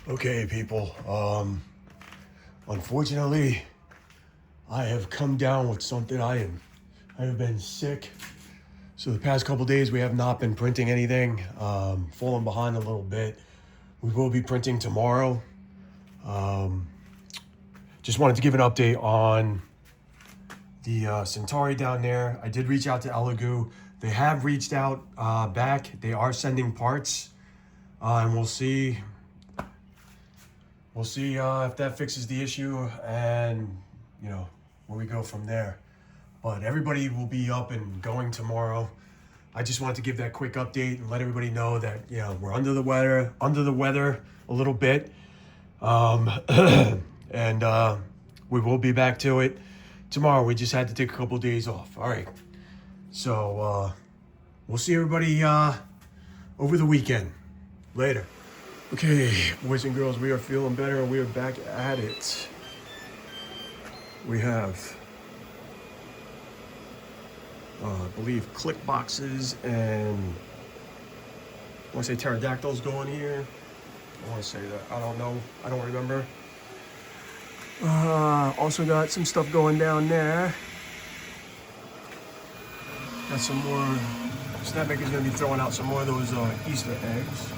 Okay, people. Unfortunately, I have come down with something. I have been sick. So the past couple days we have not been printing anything. Falling behind a little bit. We will be printing tomorrow. Just wanted to give an update on the Centauri down there. I did reach out to Elegoo. They have reached out back. They are sending parts, and we'll see. We'll see if that fixes the issue, and where we go from there. But everybody will be up and going tomorrow. I just wanted to give that quick update and let everybody know that we're under the weather a little bit, and we will be back to it tomorrow. We just had to take a couple days off. All right, so we'll see everybody over the weekend. Later. Okay, boys and girls, we are feeling better. We are back at it. We have, I believe, click boxes and I want to say pterodactyls going here. I want to say that. I don't know. I don't remember. Also got some stuff going down there. Got some more. Snapmaker's going to be throwing out some more of those Easter eggs.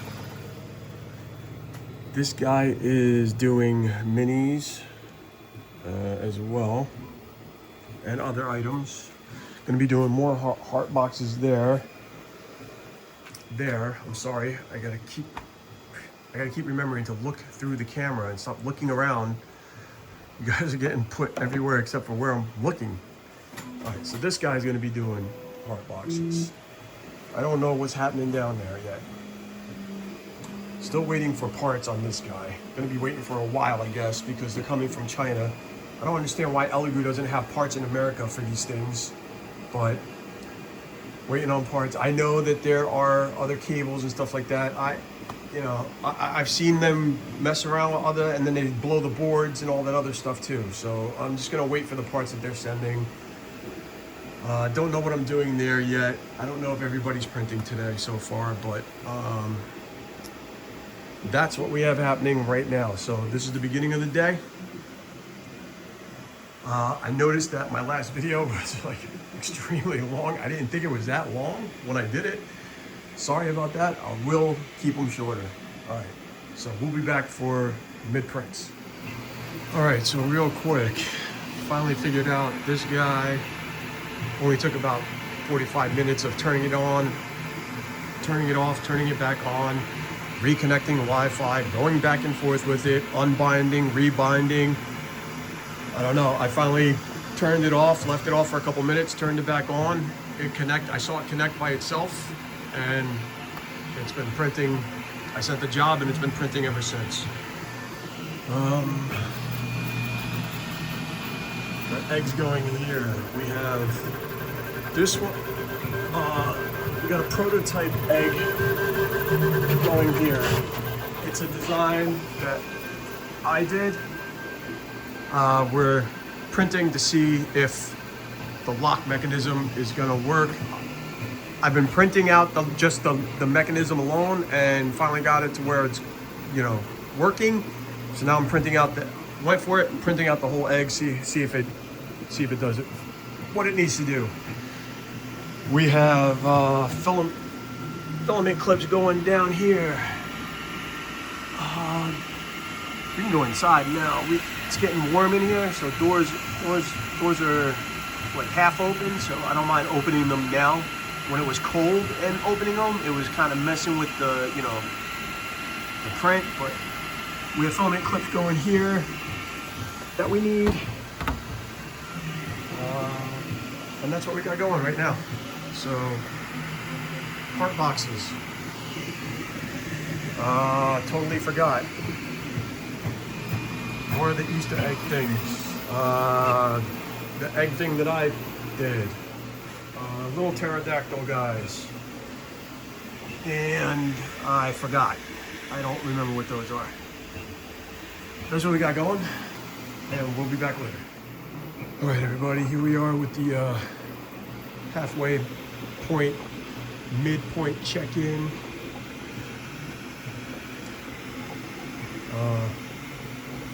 This guy is doing minis as well, and other items. Gonna be doing more heart boxes there. I'm sorry. I gotta keep remembering to look through the camera and stop looking around. You guys are getting put everywhere except for where I'm looking. All right, so this guy's gonna be doing heart boxes. I don't know what's happening down there yet. Still waiting for parts on this guy. Gonna be waiting for a while, I guess, because they're coming from China. I don't understand why Elegoo doesn't have parts in America for these things, but waiting on parts. I know that there are other cables and stuff like that. I've seen them mess around with other, and then they blow the boards and all that other stuff too. So I'm just gonna wait for the parts that they're sending. Don't know what I'm doing there yet. I don't know if everybody's printing today so far, but that's what we have happening right now. So this is the beginning of the day. I noticed that my last video was like extremely long. I didn't think it was that long when I did it. Sorry about that. I will keep them shorter. All right, so we'll be back for mid-prints. All right, so real quick, finally figured out this guy only took about 45 minutes of turning it on, turning it off, turning it back on, reconnecting Wi-Fi, going back and forth with it, unbinding, rebinding. I don't know. I finally turned it off, left it off for a couple minutes, turned it back on. I saw it connect by itself, and it's been printing. I sent the job, and it's been printing ever since. The eggs going in here. We have this one. We got a prototype egg going here. It's a design that I did. We're printing to see if the lock mechanism is gonna work. I've been printing out just the mechanism alone, and finally got it to where it's working. So now I'm printing out printing out the whole egg, see if it does it what it needs to do. We have filament clips going down here. We can go inside now. It's getting warm in here, so doors are like half open, so I don't mind opening them now. When it was cold and opening them, it was kind of messing with the print, but we have filament clips going here that we need. And that's what we got going right now. So, heart boxes. Totally forgot. More of the Easter egg things. The egg thing that I did. Little pterodactyl guys. And I forgot. I don't remember what those are. That's what we got going. And we'll be back later. All right, everybody, here we are with the halfway point, midpoint check-in.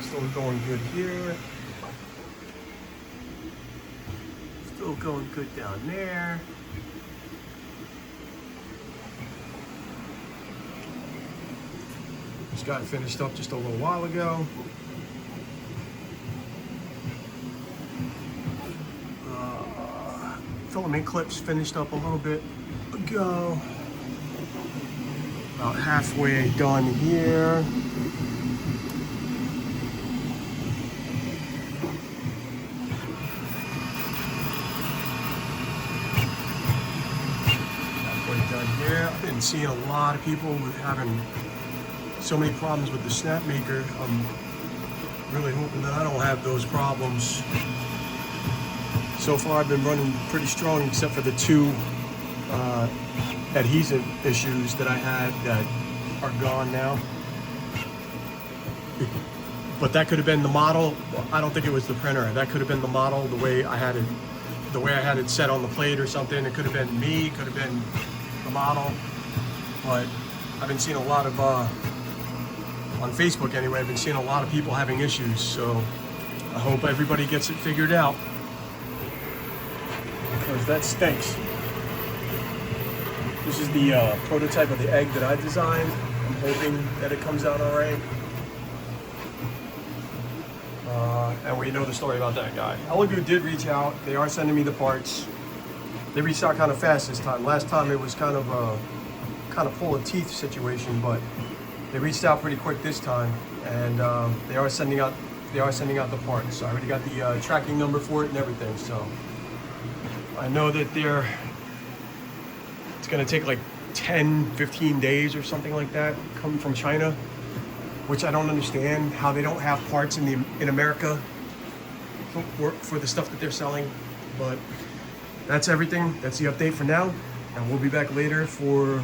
Still going good here. Still going good down there. This got finished up just a little while ago. Filament clips finished up a little bit ago. About halfway done here. Halfway done here. I've been seeing a lot of people with having so many problems with the snap maker. I'm really hoping that I don't have those problems. So far I've been running pretty strong except for the two adhesive issues that I had that are gone now. But that could have been the model. I don't think it was the printer. That could have been the model, the way I had it set on the plate or something. It could have been me, could have been the model. But I've been seeing a lot of, on Facebook anyway, I've been seeing a lot of people having issues. So I hope everybody gets it figured out, because that stinks. This is the prototype of the egg that I designed. I'm hoping that it comes out all right. And we know the story about that guy. Elegoo did reach out. They are sending me the parts. They reached out kind of fast this time. Last time it was kind of a pull of teeth situation, but they reached out pretty quick this time, and they are sending out the parts. So I already got the tracking number for it and everything. So I know that it's going to take like 10-15 days or something like that, coming from China, which I don't understand how they don't have parts in America for the stuff that they're selling. But that's everything. That's the update for now, and we'll be back later for,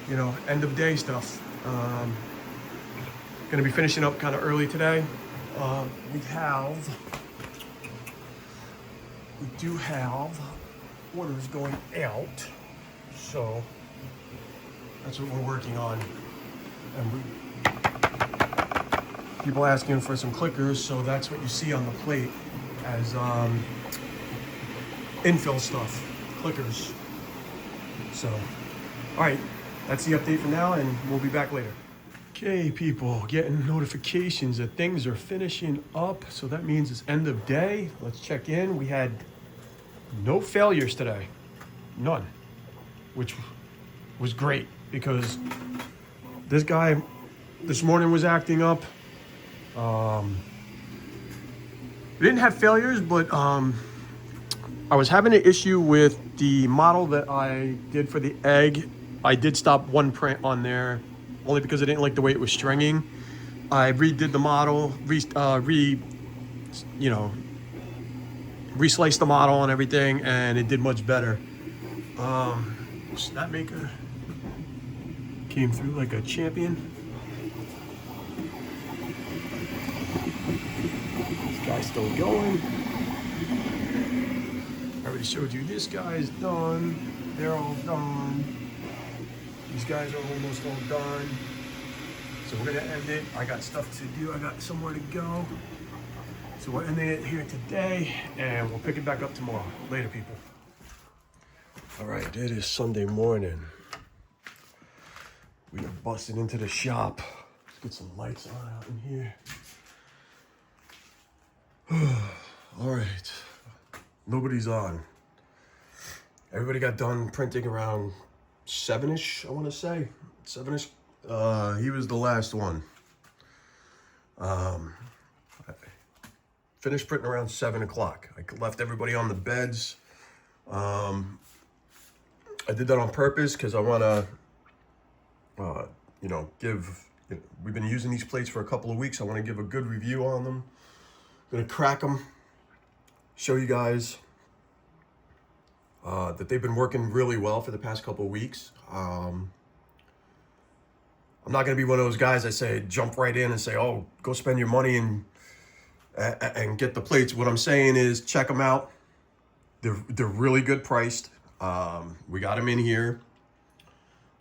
you know, end of day stuff. Going to be finishing up kind of early today. We do have orders going out, so that's what we're working on. And people asking for some clickers, so that's what you see on the plate as infill stuff, clickers. So, all right, that's the update for now, and we'll be back later. Okay, people, getting notifications that things are finishing up, so that means it's end of day. Let's check in. We had no failures today, none, which was great, because this guy this morning was acting up. We didn't have failures, but I was having an issue with the model that I did for the egg. I did stop one print on there only because I didn't like the way it was stringing. I redid the model, resliced the model and everything, and it did much better. Snap maker came through like a champion. This guy's still going. I already showed you this guy's done. They're all done. These guys are almost all done. So we're gonna end it. I got stuff to do. I got somewhere to go. So we're ending it here today, and we'll pick it back up tomorrow. Later, people. All right, it is Sunday morning. We are busting into the shop. Let's get some lights on out in here. All right, nobody's on. Everybody got done printing around 7-ish, I want to say. 7-ish. He was the last one. I finished printing around 7 o'clock. I left everybody on the beds. I did that on purpose because I want to, we've been using these plates for a couple of weeks. I want to give a good review on them. I'm going to crack them, show you guys that they've been working really well for the past couple of weeks. I'm not going to be one of those guys that say jump right in and say, oh, go spend your money and get the plates. What I'm saying is check them out. They're really good priced. We got them in here,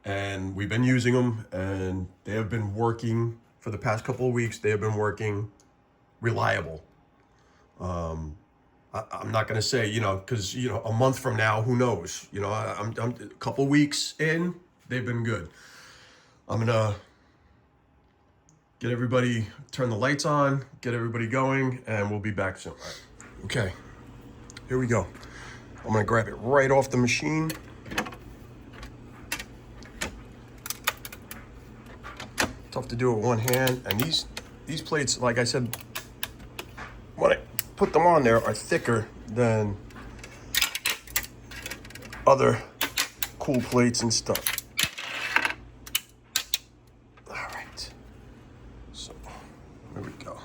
and we've been using them, and they have been working for the past couple of weeks, they have been working reliable. I'm not going to say, because, a month from now, who knows? I'm a couple weeks in, they've been good. I'm going to get everybody, turn the lights on, get everybody going, and we'll be back soon. Right. Okay, here we go. I'm going to grab it right off the machine. Tough to do it with one hand. And these plates, like I said, when I put them on there, are thicker than other cool plates and stuff. All right, so there we go.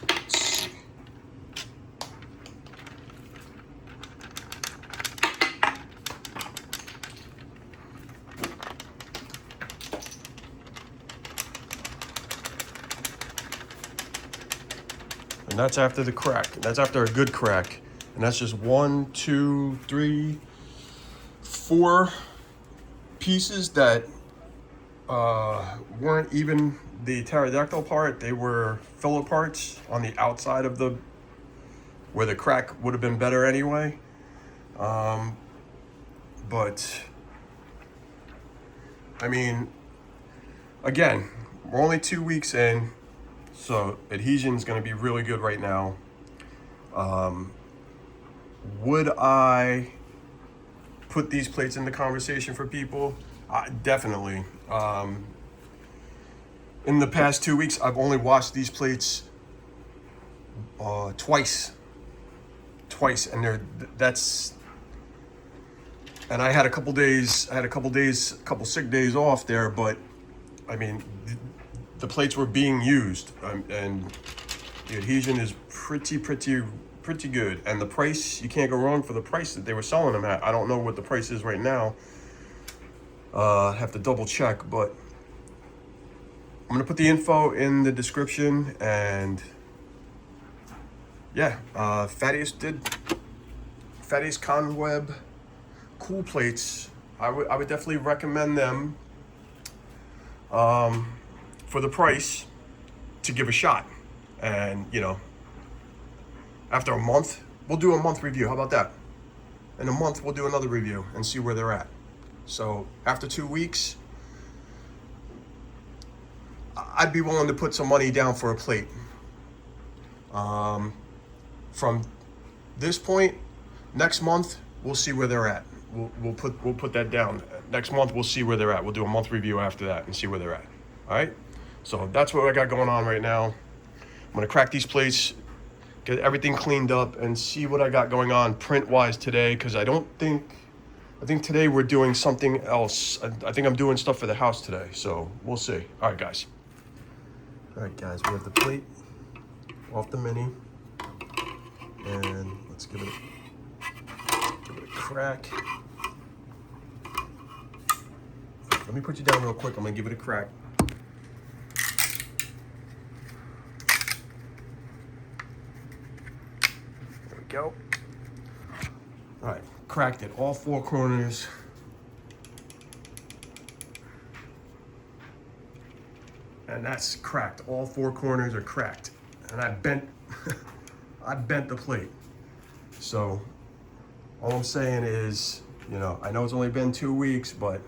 Let's see. And that's after the crack. That's after a good crack. And that's just 1, 2, 3, 4 pieces that weren't even the pterodactyl part. They were filler parts on the outside of where the crack would have been better anyway. But I mean, again, we're only 2 weeks in. So adhesion is going to be really good right now. Would I put these plates in the conversation for people? Definitely. In the past 2 weeks, I've only washed these plates twice, and and I had a couple sick days off there, but I mean, the plates were being used, and the adhesion is pretty good. And the price, you can't go wrong for the price that they were selling them at. I don't know what the price is right now. I have to double check, but I'm gonna put the info in the description. And yeah, Phaetus Conweb cool plates. I would definitely recommend them. For the price, to give a shot. And after a month, we'll do a month review. How about that? In a month, we'll do another review and see where they're at. So after 2 weeks, I'd be willing to put some money down for a plate. From this point, next month, we'll see where they're at. We'll put that down. Next month, we'll see where they're at. We'll do a month review after that and see where they're at. All right? So that's what I got going on right now. I'm gonna crack these plates, get everything cleaned up, and see what I got going on print-wise today, because I think today we're doing something else. I think I'm doing stuff for the house today, so we'll see. All right, guys. All right, guys, we have the plate off the Mini, and let's give it a crack. Let me put you down real quick. I'm gonna give it a crack. Go. All right, cracked it all 4 corners. And that's cracked. All 4 corners are cracked. And I bent the plate. So all I'm saying is, I know it's only been 2 weeks, but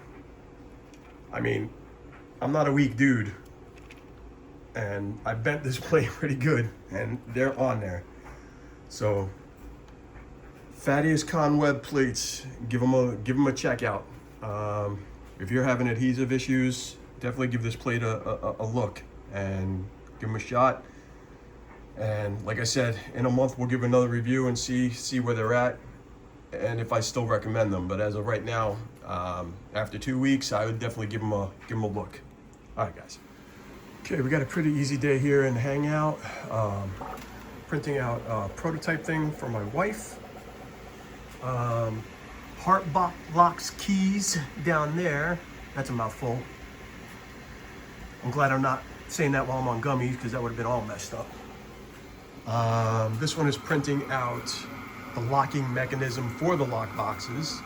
I mean, I'm not a weak dude. And I bent this plate pretty good, and they're on there. So Phaetus Conweb plates, give them a check out. If you're having adhesive issues, definitely give this plate a look and give them a shot. And like I said, in a month we'll give another review and see where they're at, and if I still recommend them. But as of right now, after 2 weeks, I would definitely give them a look. All right, guys. Okay, we got a pretty easy day here in Hangout. Printing out a prototype thing for my wife. Heart locks keys down there. That's a mouthful. I'm glad I'm not saying that while I'm on gummies, because that would have been all messed up. This one is printing out the locking mechanism for the lock boxes.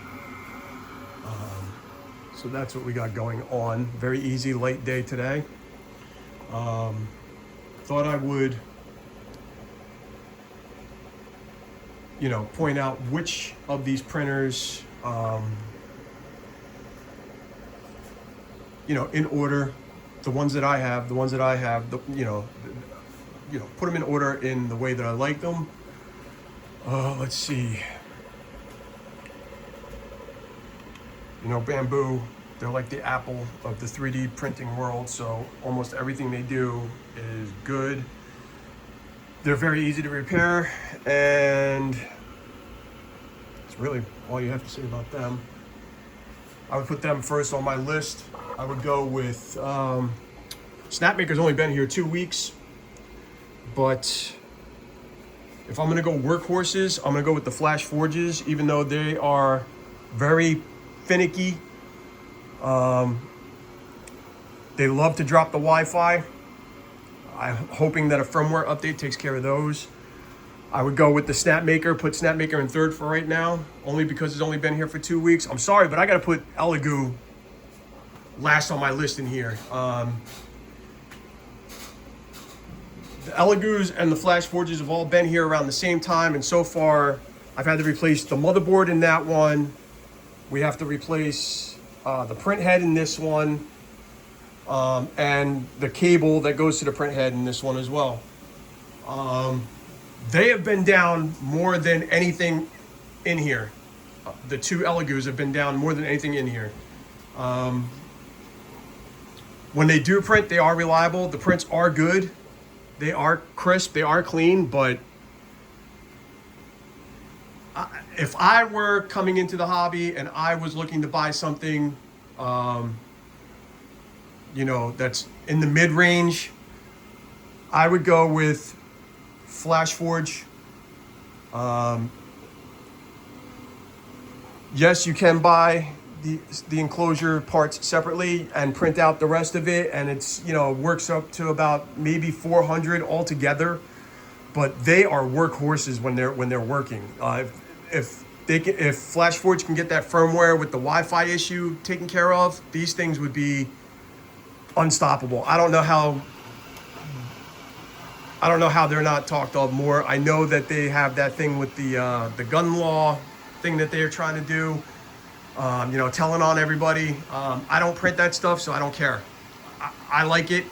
So that's what we got going on. Very easy, light day today. Thought I would, you know, point out which of these printers, you know, in order, the ones that I have, put them in order in the way that I like them. Let's see. You know, Bamboo, they're like the Apple of the 3D printing world, so almost everything they do is good. They're very easy to repair, and it's really all you have to say about them. I would put them first on my list. I would go with Snapmaker's only been here 2 weeks, but if I'm gonna go workhorses, I'm gonna go with the Flash Forges, even though they are very finicky. They love to drop the Wi-Fi. I'm hoping that a firmware update takes care of those. I would go with the Snapmaker, put Snapmaker in third for right now, only because it's only been here for 2 weeks. I'm sorry, but I gotta put Elegoo last on my list in here. The Elegoos and the Flash Forges have all been here around the same time, and so far I've had to replace the motherboard in that one. We have to replace the print head in this one, and the cable that goes to the print head in this one as well. They have been down more than anything in here. The two Elegoos have been down more than anything in here. When they do print, they are reliable. The prints are good. They are crisp. They are clean. But if I were coming into the hobby and I was looking to buy something, you know, that's in the mid-range, I would go with Flash Forge. Yes, you can buy the enclosure parts separately and print out the rest of it, and it's, you know, works up to about maybe 400 altogether. But they are workhorses when they're working. If Flash Forge can get that firmware with the Wi-Fi issue taken care of, these things would be unstoppable. I don't know how they're not talked of more. I know that they have that thing with the gun law thing that they're trying to do, you know, telling on everybody. I don't print that stuff, so I don't care. I like it.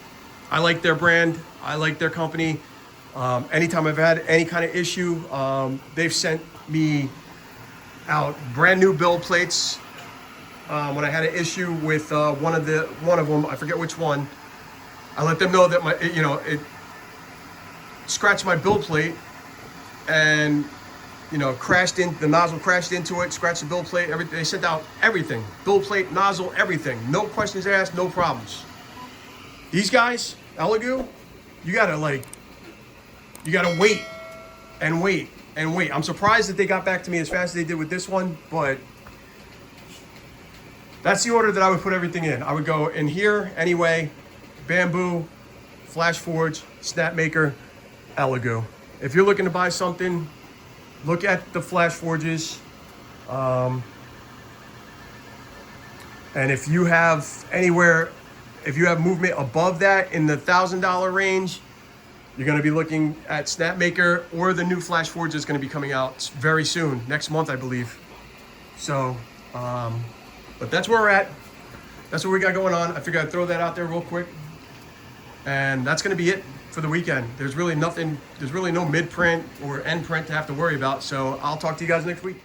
I like their brand. I like their company. Anytime I've had any kind of issue, they've sent me out brand new build plates. When I had an issue with one of them, I forget which one, I let them know that it scratched my build plate, and the nozzle crashed into it, scratched the build plate. They sent out everything, build plate, nozzle, everything, no questions asked, no problems. These guys, Elegoo, you gotta wait and wait and wait. I'm surprised that they got back to me as fast as they did with this one, but that's the order that I would put everything in. I would go in here anyway: Bamboo, Flash Forge, Snapmaker, Elegoo. If you're looking to buy something, look at the Flash Forges. And if you have movement above that in the $1,000 range, you're going to be looking at Snapmaker, or the new Flash Forge is going to be coming out very soon, next month, I believe. So, but that's where we're at. That's what we got going on. I figured I'd throw that out there real quick. And that's going to be it for the weekend. There's really no mid print or end print to have to worry about. So I'll talk to you guys next week.